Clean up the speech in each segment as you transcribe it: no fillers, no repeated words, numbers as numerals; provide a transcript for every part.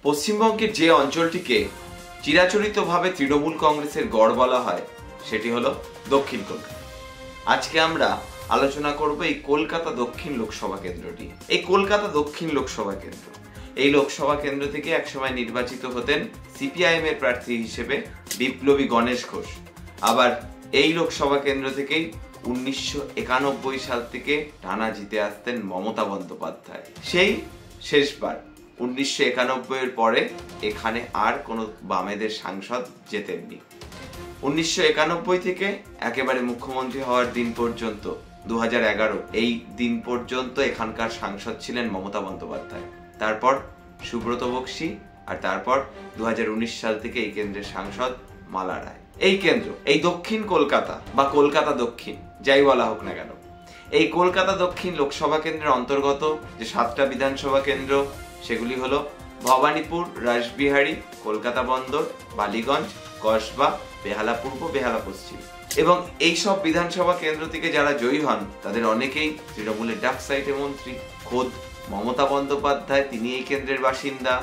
পশ্চিমবঙ্গের যে অঞ্চলটিকে চিরাচরিতভাবে তৃণমূল কংগ্রেসের গড় বলা হয় সেটি হলো দক্ষিণ কলকাতা। আজকে আমরা আলোচনা করব এই কলকাতা দক্ষিণ লোকসভা কেন্দ্রটি। এই কলকাতা দক্ষিণ লোকসভা কেন্দ্র, এই লোকসভা কেন্দ্র থেকে একসময় নির্বাচিত হতেন সিপিআইএম এর প্রার্থী হিসেবে বিপ্লবী গণেশ ঘোষ। আবার এই লোকসভা কেন্দ্র থেকেই 1991 সাল থেকে টানা জিতে আসতেন মমতা বন্দ্যোপাধ্যায়। সেই শেষবার 1991 এর পরে এখানে আর কোনো বামেদের সাংসদ জেতেননি। 1991 থেকে একেবারে মুখ্যমন্ত্রী হওয়ার দিন পর্যন্ত 2011 এই দিন পর্যন্ত এখানকার সাংসদ ছিলেন মমতা বন্দ্যোপাধ্যায়, তারপর সুব্রত বক্সী, আর তারপর 2019 সাল থেকে এই কেন্দ্রের সাংসদ মালা রায়। এই কেন্দ্র, এই দক্ষিণ কলকাতা বা কলকাতা দক্ষিণ যাই বলা হোক না কেন, এই কলকাতা দক্ষিণ লোকসভা কেন্দ্রের অন্তর্গত যে 7টা বিধানসভা কেন্দ্র সেগুলি হলো ভবানীপুর, রাসবিহারী, কলকাতা বন্দর, বালিগঞ্জ, কসবা, বেহালা পূর্ব, বেহালা পশ্চিম। এবং এই সব বিধানসভা কেন্দ্র থেকে যারা জয়ী হন তাদের অনেকেই তৃণমূলের ডাক সাইটে মন্ত্রী। খোদ মমতা বন্দ্যোপাধ্যায় তিনি এই কেন্দ্রের বাসিন্দা,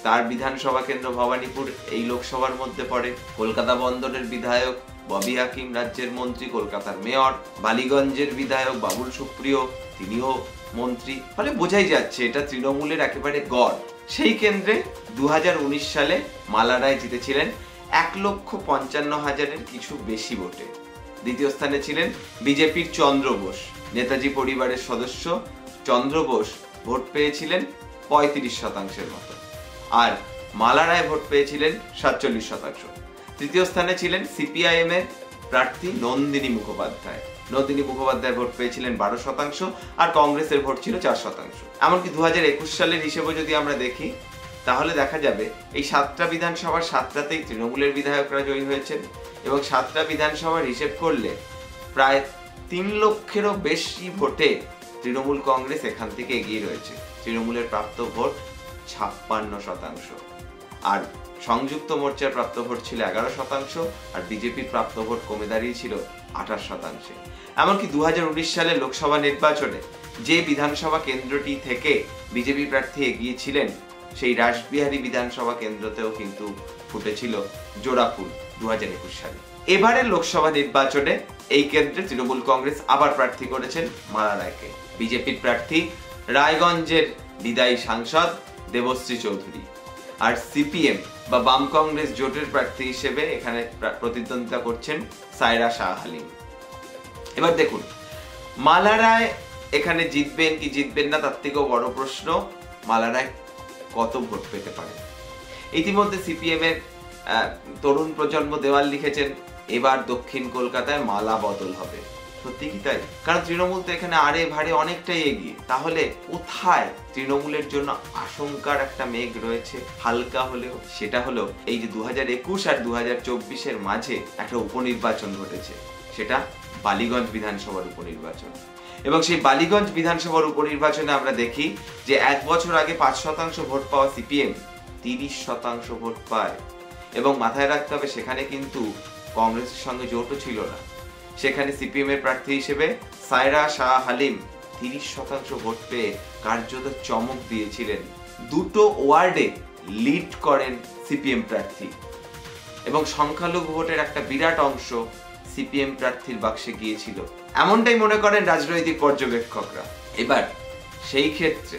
তার বিধানসভা কেন্দ্র ভবানীপুর এই লোকসভার মধ্যে পড়ে। কলকাতা বন্দরের বিধায়ক ববি হাকিম রাজ্যের মন্ত্রী, কলকাতার মেয়র। বালিগঞ্জের বিধায়ক বাবুল সুপ্রিয় তিনিও মন্ত্রী। ফলে বোঝাই যাচ্ছে এটা তৃণমূলের একেবারে গড়। সেই কেন্দ্রে 2019 সালে মালা রায় জিতেছিলেন 1,55,000 কিছু বেশি ভোটে। দ্বিতীয় স্থানে ছিলেন বিজেপির চন্দ্র বোস, নেতাজি পরিবারের সদস্য চন্দ্র বোস ভোট পেয়েছিলেন 35% মতো, আর মালা রায় ভোট পেয়েছিলেন 47%। তৃতীয় স্থানে ছিলেন সিপিআইএম এর প্রার্থী নন্দিনী মুখোপাধ্যায়। নন্দিনী মুখোপাধ্যায় ভোট পেয়েছিলেন 12% আর কংগ্রেসের ভোট ছিল 4%। এমনকি 2021 সালের হিসেবে যদি আমরা দেখি তাহলে দেখা যাবে এই 7টা বিধানসভার 7টাতেই তৃণমূলের বিধায়করা জয়ী হয়েছেন এবং 7টা বিধানসভার হিসেব করলে প্রায় 3 লক্ষেরও বেশি ভোটে তৃণমূল কংগ্রেস এখান থেকে এগিয়ে রয়েছে। তৃণমূলের প্রাপ্ত ভোট 56%, আর সংযুক্ত মোর্চার প্রাপ্ত ভোট ছিল 11% আর বিজেপির প্রাপ্ত ভোট কমে দাঁড়িয়েছিল 28%। এমনকি 2019 সালের লোকসভা নির্বাচনে যে বিধানসভা কেন্দ্রটি থেকে বিজেপি প্রার্থী এগিয়েছিলেন সেই রাসবিহারী বিধানসভা কেন্দ্রতেও কিন্তু ফুটেছিল জোড়া ফুল 2021 সালে। এবারের লোকসভা নির্বাচনে এই কেন্দ্রে তৃণমূল কংগ্রেস আবার প্রার্থী করেছেন মালা রায়কে। বিজেপির প্রার্থী রায়গঞ্জের বিদায়ী সাংসদ দেবশ্রী চৌধুরী, আর সিপিএম বা বাম কংগ্রেস জোটের প্রার্থী হিসেবে এখানে প্রতিদ্বন্দ্বিতা করছেন সায়রা শাহ হালিম। এবার দেখুন মালা রায় এখানে জিতবেন কি জিতবেন না তার থেকেও বড় প্রশ্ন মালা রায় কত ভোট পেতে পারে। ইতিমধ্যে সিপিএম এর তরুণ প্রজন্ম দেওয়াল লিখেছেন এবার দক্ষিণ কলকাতায় মালা বদল হবে। সত্যি কি তাই? কারণ তৃণমূল তো এখানে আড়ে ভাড়ে অনেকটাই এগিয়ে। তাহলে কোথায় তৃণমূলের জন্য আশঙ্কার একটা মেঘ রয়েছে হালকা হলেও? সেটা হলো এই যে 2021 আর 2024 মাঝে একটা উপনির্বাচন ঘটেছে, সেটা বালিগঞ্জ বিধানসভার উপনির্বাচন। এবং সেই বালিগঞ্জ বিধানসভার উপনির্বাচনে আমরা দেখি যে 1 বছর আগে 5% ভোট পাওয়া সিপিএম 30% ভোট পায়। এবং মাথায় রাখতে হবে সেখানে কিন্তু কংগ্রেসের সঙ্গে জোটও ছিল না। সেখানে সিপিএম এর প্রার্থী হিসেবে সায়রা শাহ হালিম 30% ভোট পেয়ে কার্যত চমক দিয়েছিলেন। 2টো ওয়ার্ডে লিড করেন সিপিএম প্রার্থী এবং সংখ্যালঘু ভোটের একটা বিরাট অংশ সিপিএম প্রার্থীর বাক্সে গিয়েছিল, এমনটাই মনে করেন রাজনৈতিক পর্যবেক্ষকরা। এবার সেই ক্ষেত্রে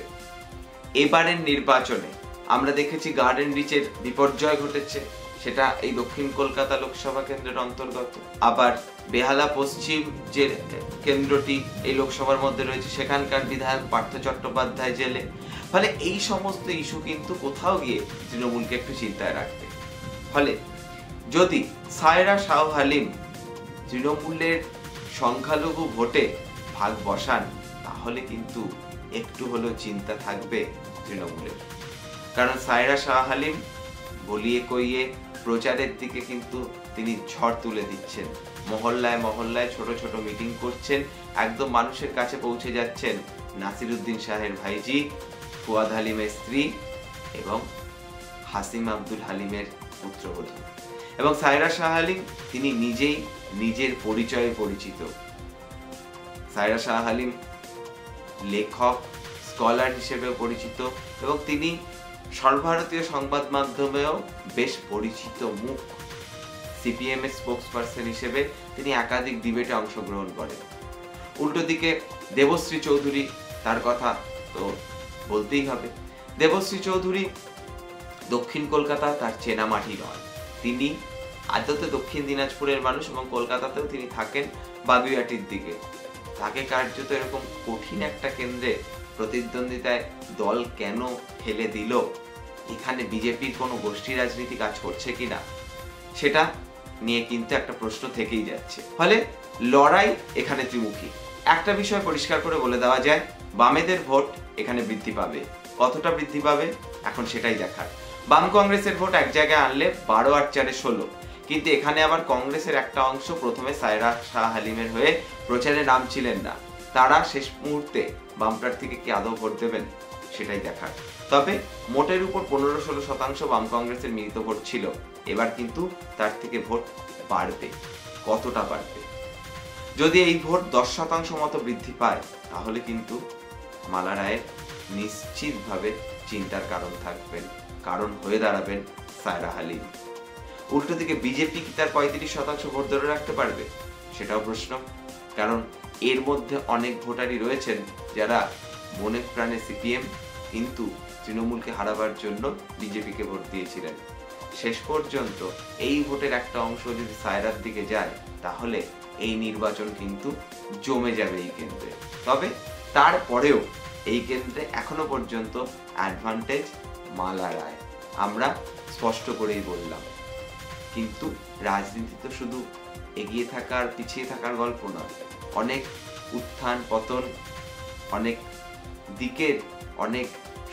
এবারের নির্বাচনে আমরা দেখেছি গার্ডেন রিচের বিপর্যয় ঘটেছে, সেটা এই দক্ষিণ কলকাতা লোকসভা কেন্দ্রের অন্তর্গত। আবার বেহালা পশ্চিম যে কেন্দ্রটি এই লোকসভার মধ্যে রয়েছে সেখানকার বিধায়ক পার্থ চট্টোপাধ্যায় জেলে। ফলে এই সমস্ত ইস্যু কিন্তু কোথাও গিয়ে তৃণমূলকে একটু চিন্তায় রাখবে। ফলে যদি সায়রা শাহ হালিম তৃণমূলের সংখ্যালঘু ভোটে ভাগ বসান তাহলে কিন্তু একটু হলেও চিন্তা থাকবে তৃণমূলের। কারণ সায়রা শাহ হালিম বলিয়ে কইয়ে প্রচারের দিকে কিন্তু তিনি ঝড় তুলে দিচ্ছেন। মহল্লায় মহল্লায় ছোট ছোট মিটিং করছেন, একদম মানুষের কাছে পৌঁছে যাচ্ছেন। নাসিরউদ্দিন শাহের ভাইজি, ফুয়াদ হালিমের স্ত্রী এবং হাসিম আব্দুল হালিমের পুত্রবধূ। এবং সায়রা শাহ হালিম তিনি নিজেই নিজের পরিচয়ে পরিচিত। সায়রা শাহ হালিম লেখক, স্কলার হিসেবে পরিচিত এবং তিনি সর্বভারতীয় সংবাদ মাধ্যমেও বেশ পরিচিত মুখ। সিপিএম এর স্পোকসপারসন হিসেবে তিনি একাধিক ডিবেটে অংশগ্রহণ করেন। উল্টো দিকে দেবশ্রী চৌধুরী, তার কথা তো বলতেই হবে। দেবশ্রী চৌধুরী দক্ষিণ কলকাতা তার চেনা মাটি নয়, তিনি আদতে দক্ষিণ দিনাজপুরের মানুষ এবং কলকাতাতেও তিনি থাকেন বাগুইআটির দিকে। তাকে কার্যত এরকম কঠিন একটা কেন্দ্রে প্রতিদ্বন্দ্বিতায় দল কেন ফেলে দিল, এখানে বিজেপির কোনো গোষ্ঠী রাজনীতি কাজ করছে কিনা সেটা নিয়ে কিন্তু একটা প্রশ্ন থেকেই যাচ্ছে। ফলে লড়াই এখানে ত্রিমুখী। একটা বিষয় পরিষ্কার করে বলে দেওয়া যায়, বামেদের ভোট এখানে বৃদ্ধি পাবে। কতটা বৃদ্ধি পাবে এখন সেটাই দেখার। বাম কংগ্রেসের ভোট এক জায়গায় আনলে 12 আর 4 16, কিন্তু এখানে আবার কংগ্রেসের একটা অংশ প্রথমে সায়রা শাহ হালিমের হয়ে প্রচারে নামছিলেন না, তারা শেষ মুহূর্তে বাম প্রার্থীকে কি আদৌ ভোট দেবেন সেটাই দেখার। তবে মোটের উপর 15-16% বাম কংগ্রেসের মিলিত ভোট ছিল, এবার কিন্তু তার থেকে ভোট বাড়বে। কতটা বাড়বে? যদি এই ভোট 10% মতো বৃদ্ধি পায় তাহলে কিন্তু মালা রায়ের নিশ্চিতভাবে চিন্তার কারণ থাকবেন, কারণ হয়ে দাঁড়াবেন সায়রা হালিম। উল্টো দিকে বিজেপি কি তার 35% ভোট ধরে রাখতে পারবে সেটাও প্রশ্ন, কারণ এর মধ্যে অনেক ভোটারই রয়েছেন যারা মনে প্রাণে সিপিএম কিন্তু তৃণমূলকে হারাবার জন্য বিজেপিকে ভোট দিয়েছিলেন। শেষ পর্যন্ত এই ভোটের একটা অংশ যদি সায়রার দিকে যায় তাহলে এই নির্বাচন কিন্তু জমে যাবে এই কেন্দ্রে। তবে তারপরেও এই কেন্দ্রে এখনো পর্যন্ত অ্যাডভান্টেজ মালা রায়, আমরা স্পষ্ট করেই বললাম। কিন্তু রাজনীতি তো শুধু এগিয়ে থাকার পিছিয়ে থাকার গল্প নয়, অনেক উত্থান পতন, অনেক দিকের অনেক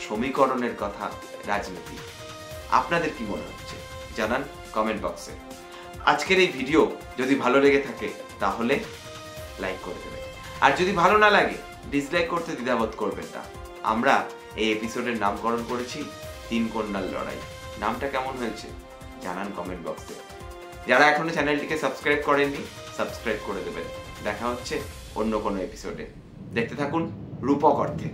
সমীকরণের কথা রাজনীতি। আপনাদের কি মনে হচ্ছে জানান কমেন্ট বক্সে। আজকের এই ভিডিও যদি ভালো লেগে থাকে তাহলে লাইক করে দেবেন, আর যদি ভালো না লাগে ডিসলাইক করতে দ্বিধাবোধ করবেন না। আমরা এই এপিসোডের নামকরণ করেছি 3 কন্যার লড়াই। নামটা কেমন হয়েছে জানান কমেন্ট বক্সে। যারা এখনো চ্যানেলটিকে সাবস্ক্রাইব করেননি সাবস্ক্রাইব করে দেবেন। দেখা হচ্ছে অন্য কোনো এপিসোডে। দেখতে থাকুন রূপক অর্থে।